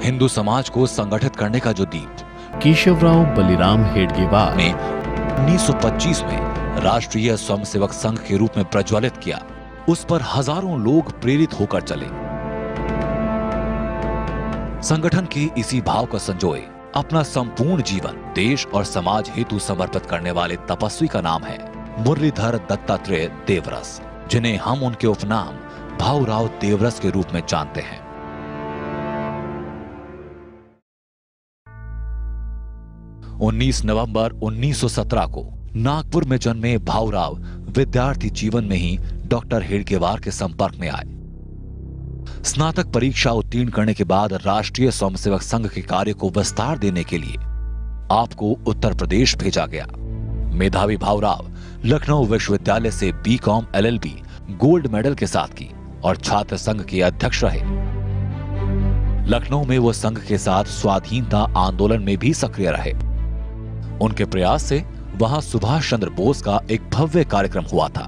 हिंदू समाज को संगठित करने का जो दीप केशवराव बलिराम हेडगेवार ने 1925 में राष्ट्रीय स्वयंसेवक संघ के रूप में प्रज्वलित किया, उस पर हजारों लोग प्रेरित होकर चले। संगठन के इसी भाव का संजोए अपना संपूर्ण जीवन देश और समाज हेतु समर्पित करने वाले तपस्वी का नाम है मुरलीधर दत्तात्रेय देवरस, जिन्हें हम उनके उपनाम भाऊराव देवरस के रूप में जानते हैं। नवंबर 1917 को नागपुर में जन्मे भाऊराव विद्यार्थी जीवन में ही डॉक्टर हेडगेवार के संपर्क में आए। स्नातक परीक्षा उत्तीर्ण करने के बाद राष्ट्रीय स्वयंसेवक संघ के कार्य को विस्तार देने के लिए आपको उत्तर प्रदेश भेजा गया। मेधावी भाऊराव लखनऊ विश्वविद्यालय से बीकॉम एलएलबी गोल्ड मेडल के साथ की और छात्र संघ के अध्यक्ष रहे। लखनऊ में वो संघ के साथ स्वाधीनता आंदोलन में भी सक्रिय रहे। उनके प्रयास से वहां सुभाष चंद्र बोस का एक भव्य कार्यक्रम हुआ था।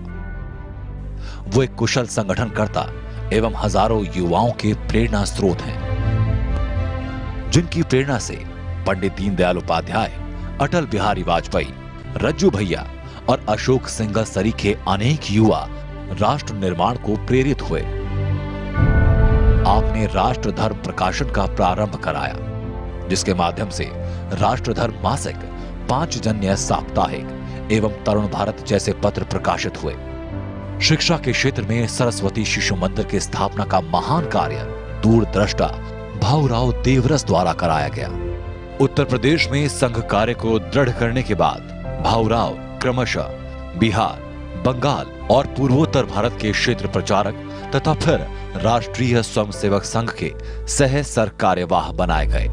वो एक कुशल संगठनकर्ता एवं हजारों युवाओं के प्रेरणा स्रोत हैं, जिनकी प्रेरणा से पंडित दीनदयाल उपाध्याय, अटल बिहारी वाजपेयी, रज्जू भैया और अशोक सिंघल सरीखे अनेक युवा राष्ट्र निर्माण को प्रेरित हुए। आपने राष्ट्र धर्म प्रकाशन का प्रारंभ कराया, जिसके माध्यम से राष्ट्र धर्म मासिक, पांचजन्य साप्ताहिक एवं तरुण भारत जैसे पत्र प्रकाशित हुए। शिक्षा के क्षेत्र में सरस्वती शिशु मंदिर की स्थापना का महान कार्य दूरदृष्टा भाऊराव देवरस द्वारा कराया गया। उत्तर प्रदेश में संघ कार्य को दृढ़ करने के बाद भाऊराव क्रमशः बिहार, बंगाल और पूर्वोत्तर भारत के क्षेत्र प्रचारक तथा फिर राष्ट्रीय स्वयंसेवक संघ के सह सरकार्यवाह बनाए गए।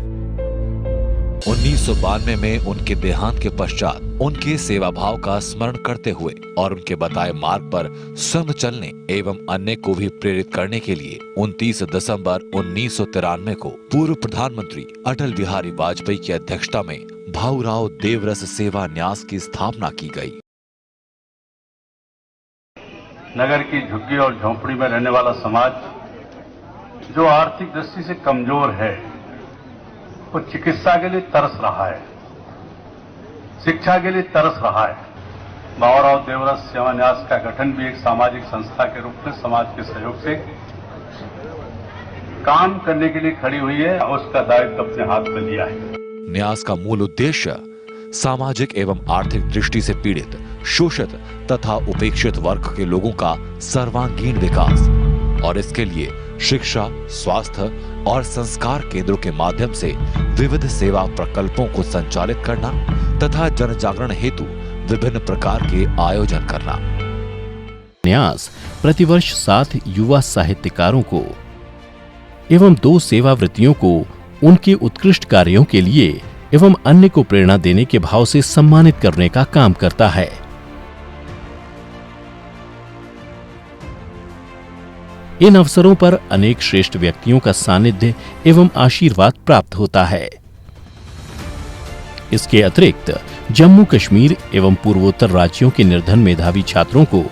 1992 में उनके देहांत के पश्चात उनके सेवा भाव का स्मरण करते हुए और उनके बताए मार्ग पर स्वयं चलने एवं अन्य को भी प्रेरित करने के लिए 29 दिसंबर 1993 को पूर्व प्रधानमंत्री अटल बिहारी वाजपेयी की अध्यक्षता में भाऊराव देवरस सेवा न्यास की स्थापना की गई। नगर की झुग्गी और झोंपड़ी में रहने वाला समाज जो आर्थिक दृष्टि से कमजोर है, वो चिकित्सा के लिए तरस रहा है, शिक्षा के लिए तरस रहा है। भाऊराव देवरस सेवा न्यास का गठन भी एक सामाजिक संस्था के रूप में समाज के सहयोग से काम करने के लिए खड़ी हुई है और उसका दायित्व अपने हाथ में लिया है। न्यास का मूल उद्देश्य सामाजिक एवं आर्थिक दृष्टि से पीड़ित, शोषित तथा उपेक्षित वर्ग के लोगों का सर्वांगीण विकास और इसके लिए शिक्षा, स्वास्थ्य और संस्कार केंद्रों के माध्यम से विविध सेवा प्रकल्पों को संचालित करना तथा जन जागरण हेतु विभिन्न प्रकार के आयोजन करना। न्यास प्रतिवर्ष 7 युवा साहित्यकारों को एवं 2 सेवावृत्तियों को उनके उत्कृष्ट कार्यों के लिए एवं अन्य को प्रेरणा देने के भाव से सम्मानित करने का काम करता है। इन अवसरों पर अनेक श्रेष्ठ व्यक्तियों का सानिध्य एवं आशीर्वाद प्राप्त होता है। इसके अतिरिक्त जम्मू कश्मीर एवं पूर्वोत्तर राज्यों के निर्धन मेधावी छात्रों को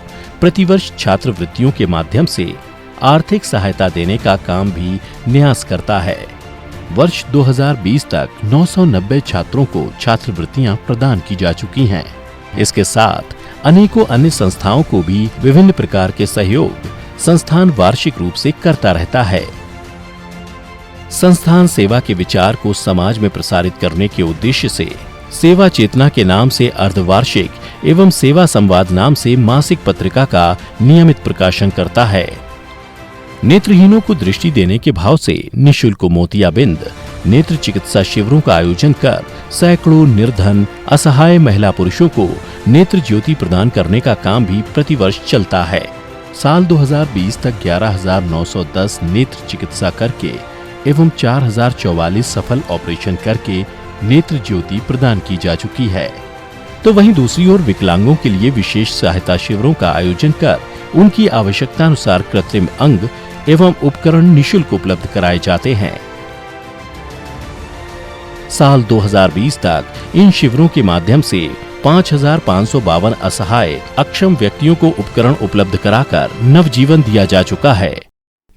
प्रतिवर्ष छात्रवृत्तियों के माध्यम से आर्थिक सहायता देने का काम भी न्यास करता है। वर्ष 2020 तक 990 छात्रों को छात्रवृत्तियां प्रदान की जा चुकी हैं। इसके साथ अनेकों अन्य संस्थाओं को भी विभिन्न प्रकार के सहयोग संस्थान वार्षिक रूप से करता रहता है। संस्थान सेवा के विचार को समाज में प्रसारित करने के उद्देश्य से सेवा चेतना के नाम से अर्धवार्षिक एवं सेवा संवाद नाम से मासिक पत्रिका का नियमित प्रकाशन करता है। नेत्रहीनों को दृष्टि देने के भाव से निःशुल्क मोतियाबिंद नेत्र चिकित्सा शिविरों का आयोजन कर सैकड़ों निर्धन असहाय महिला पुरुषों को नेत्र ज्योति प्रदान करने का काम भी प्रतिवर्ष चलता है। साल 2020 तक 11,910 नेत्र चिकित्सा करके एवं 4,044 सफल ऑपरेशन करके नेत्र ज्योति प्रदान की जा चुकी है। तो वहीं दूसरी ओर विकलांगों के लिए विशेष सहायता शिविरों का आयोजन कर उनकी आवश्यकता अनुसार कृत्रिम अंग एवं उपकरण निःशुल्क उपलब्ध कराए जाते हैं। साल 2020 तक इन शिविरों के माध्यम से 5,552 असहाय अक्षम व्यक्तियों को उपकरण उपलब्ध कराकर नवजीवन दिया जा चुका है।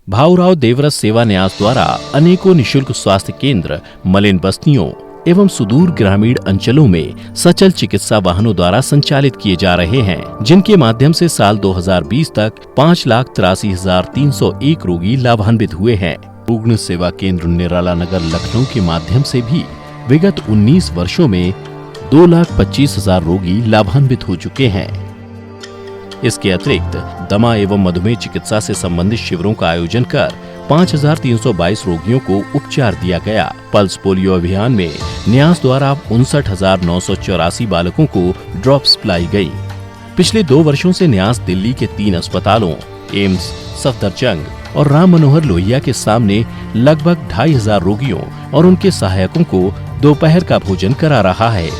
भाऊराव देवरस सेवा न्यास द्वारा अनेकों निशुल्क स्वास्थ्य केंद्र मलिन बस्तियों एवं सुदूर ग्रामीण अंचलों में सचल चिकित्सा वाहनों द्वारा संचालित किए जा रहे हैं, जिनके माध्यम से साल 2020 तक 5,83,301 रोगी लाभान्वित हुए हैं। रुग्ण सेवा केंद्र निराला नगर लखनऊ के माध्यम से भी विगत 19 वर्षों में 2,25,000 रोगी लाभान्वित हो चुके हैं। इसके अतिरिक्त दमा एवं मधुमेह चिकित्सा से संबंधित शिविरों का आयोजन कर 5,322 रोगियों को उपचार दिया गया। पल्स पोलियो अभियान में न्यास द्वारा 59,984 बालकों को ड्रॉप्स पिलाई गई। पिछले 2 वर्षों से न्यास दिल्ली के 3 अस्पतालों एम्स, सफदरजंग और राम मनोहर लोहिया के सामने लगभग 2,500 रोगियों और उनके सहायकों को दोपहर का भोजन करा रहा है।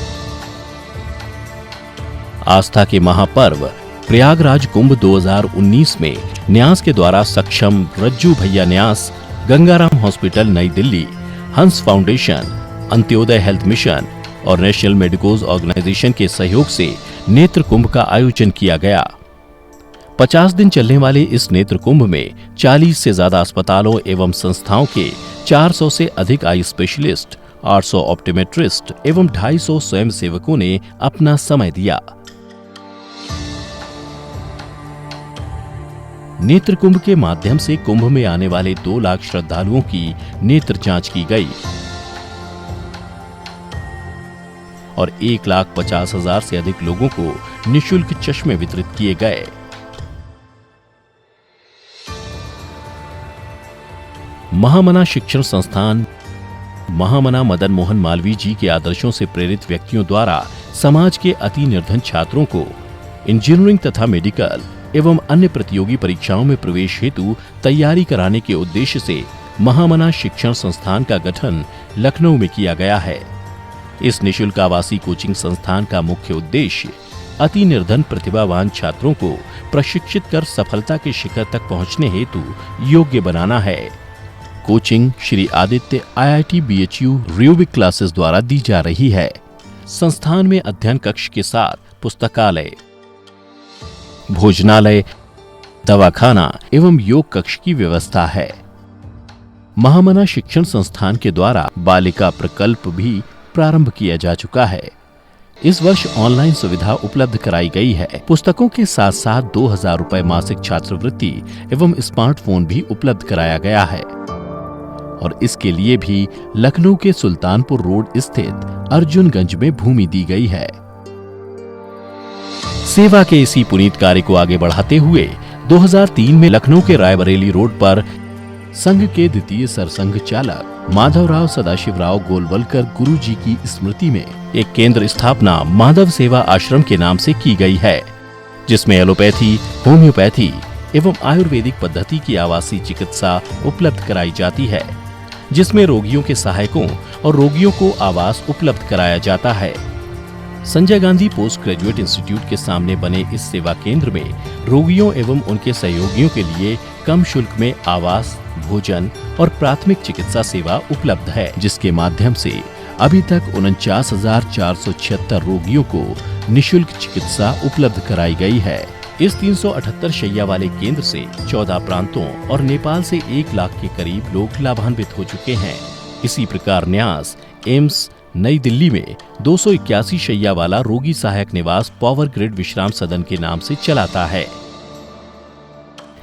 आस्था के महापर्व प्रयागराज कुंभ 2019 में न्यास के द्वारा सक्षम रज्जू भैया न्यास, गंगाराम हॉस्पिटल नई दिल्ली, हंस फाउंडेशन, अंत्योदय हेल्थ मिशन और नेशनल मेडिकोज ऑर्गेनाइजेशन के सहयोग से नेत्र कुंभ का आयोजन किया गया। 50 दिन चलने वाले इस नेत्र कुंभ में 40 से ज्यादा अस्पतालों एवं संस्थाओं के 400 से अधिक आई स्पेशलिस्ट, 800 ऑप्टोमेट्रिस्ट एवं 250 स्वयं सेवकों ने अपना समय दिया। नेत्र कुंभ के माध्यम से कुंभ में आने वाले 2 लाख श्रद्धालुओं की नेत्र जांच की गई और 1,50,000 से अधिक लोगों को निःशुल्क चश्मे वितरित किए गए। महामना शिक्षण संस्थान महामना मदन मोहन मालवीय जी के आदर्शों से प्रेरित व्यक्तियों द्वारा समाज के अति निर्धन छात्रों को इंजीनियरिंग तथा मेडिकल एवं अन्य प्रतियोगी परीक्षाओं में प्रवेश हेतु तैयारी कराने के उद्देश्य से महामना शिक्षण संस्थान का गठन लखनऊ में किया गया है। इस निःशुल्क आवासीय कोचिंग संस्थान का मुख्य उद्देश्य अति निर्धन प्रतिभावान छात्रों को प्रशिक्षित कर सफलता के शिखर तक पहुंचने हेतु योग्य बनाना है। Coaching Shri Aditya IIT BHU Rubik classes द्वारा दी जा रही है। संस्थान में अध्ययन कक्ष के साथ पुस्तकालय, भोजनालय, दवाखाना एवं योग कक्ष की व्यवस्था है। महामना शिक्षण संस्थान के द्वारा बालिका प्रकल्प भी प्रारंभ किया जा चुका है। इस वर्ष ऑनलाइन सुविधा उपलब्ध कराई गई है। पुस्तकों के साथ साथ 2,000 रुपए मासिक छात्रवृत्ति एवं स्मार्टफोन भी उपलब्ध कराया गया है और इसके लिए भी लखनऊ के सुल्तानपुर रोड स्थित अर्जुनगंज में भूमि दी गई है। सेवा के इसी पुनीत कार्य को आगे बढ़ाते हुए 2003 में लखनऊ के रायबरेली रोड पर संघ के द्वितीय सरसंघ चालक माधवराव सदाशिवराव गोलवलकर गुरुजी की स्मृति में एक केंद्र स्थापना माधव सेवा आश्रम के नाम से की गई है, जिसमें एलोपैथी, होम्योपैथी एवं आयुर्वेदिक पद्धति की आवासीय चिकित्सा उपलब्ध कराई जाती है, जिसमें रोगियों के सहायकों और रोगियों को आवास उपलब्ध कराया जाता है। Sanjay Gandhi post graduate institute के सामने बने इस सेवा केंद्र में रोगियों एवं उनके सहयोगियों के लिए कम शुल्क में आवास, भोजन और प्राथमिक चिकित्सा सेवा उपलब्ध है, जिसके माध्यम से अभी तक 49,476 रोगियों को निःशुल्क चिकित्सा उपलब्ध कराई गई है। इस 378 शैया वाले केंद्र से 14 प्रांतों और नेपाल से 1 लाख के करीब लोग लाभान्वित हो चुके हैं। इसी प्रकार न्यास एम्स नई दिल्ली में 281 शैया वाला रोगी सहायक निवास पावर ग्रिड विश्राम सदन के नाम से चलाता है।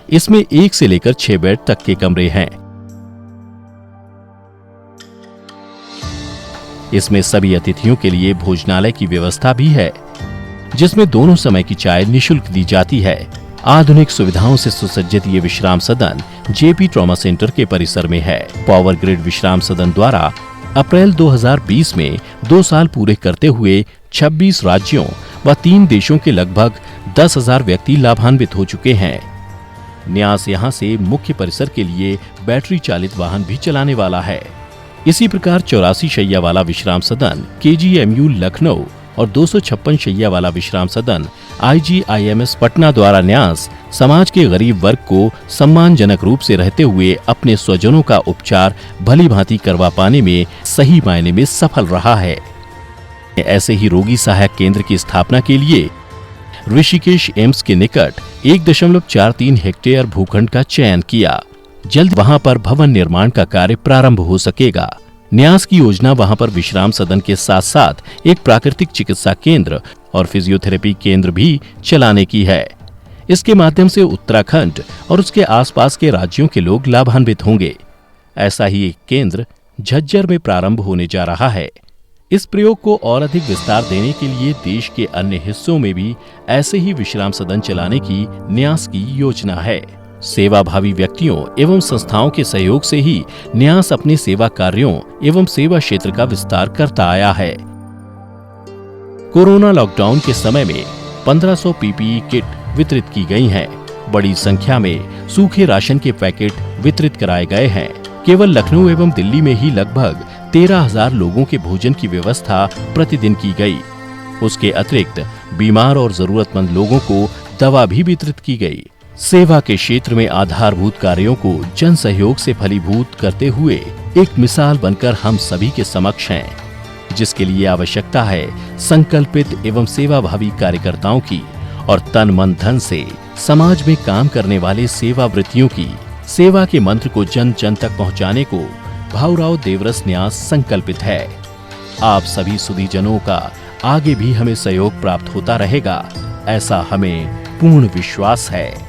इसमें 1 से लेकर 6 बेड तक के कमरे हैं। इसमें सभी अतिथियों के लिए भोजनालय की व्यवस्था भी है, जिसमें दोनों समय की चाय निःशुल्क दी जाती है। आधुनिक सुविधाओं से सुसज्जित ये विश्राम सदन जेपी ट्रॉमा सेंटर के परिसर में है। पावर ग्रिड विश्राम सदन द्वारा अप्रैल 2020 में 2 साल पूरे करते हुए 26 राज्यों व 3 देशों के लगभग 10,000 व्यक्ति लाभान्वित हो चुके हैं। न्यास यहां से मुख्य परिसर के लिए बैटरी चालित वाहन भी चलाने वाला है। इसी प्रकार 84 शैया वाला विश्राम सदन KGMU लखनऊ और 256 शैया वाला विश्राम सदन IGIMS पटना द्वारा न्यास समाज के गरीब वर्ग को सम्मानजनक रूप से रहते हुए अपने स्वजनों का उपचार भली भांति करवा पाने में सही मायने में सफल रहा है। ऐसे ही रोगी सहायक केंद्र की स्थापना के लिए ऋषिकेश एम्स के निकट 1.43 हेक्टेयर भूखंड का चयन किया। जल्द वहां पर भवन निर्माण का कार्य प्रारंभ हो सकेगा। न्यास की योजना वहां पर विश्राम सदन के साथ साथ एक प्राकृतिक चिकित्सा केंद्र और फिजियोथेरेपी केंद्र भी चलाने की है। इसके माध्यम से उत्तराखंड और उसके आसपास के राज्यों के लोग लाभान्वित होंगे। ऐसा ही एक केंद्र झज्जर में प्रारंभ होने जा रहा है। इस प्रयोग को और अधिक विस्तार देने के लिए देश के अन्य हिस्सों में भी ऐसे ही विश्राम सदन चलाने की न्यास की योजना है। सेवाभावी व्यक्तियों एवं संस्थाओं के सहयोग से ही न्यास अपने सेवा कार्यों एवं सेवा क्षेत्र का विस्तार करता आया है। कोरोना लॉकडाउन के समय में 1500 पीपीई किट वितरित की गई हैं। बड़ी संख्या में सूखे राशन के पैकेट वितरित कराए गए हैं। केवल लखनऊ एवं दिल्ली में ही लगभग 13,000 लोगों के भोजन की व्यवस्था प्रतिदिन की गई। उसके अतिरिक्त बीमार और जरूरतमंद लोगों को दवा भी वितरित की गई। सेवा के क्षेत्र में आधारभूत कार्यों को जन सहयोग से फलीभूत करते हुए एक मिसाल बनकर हम सभी के समक्ष हैं, जिसके लिए आवश्यकता है संकल्पित एवं सेवाभावी कार्यकर्ताओं की और तन मन धन से समाज में काम करने वाले सेवावृत्तियों की। सेवा के मंत्र को जन जन तक पहुंचाने को भाऊराव देवरस न्यास संकल्पित है। आप सभी सुधीजनों का आगे भी हमें सहयोग प्राप्त होता रहेगा, ऐसा हमें पूर्ण विश्वास है।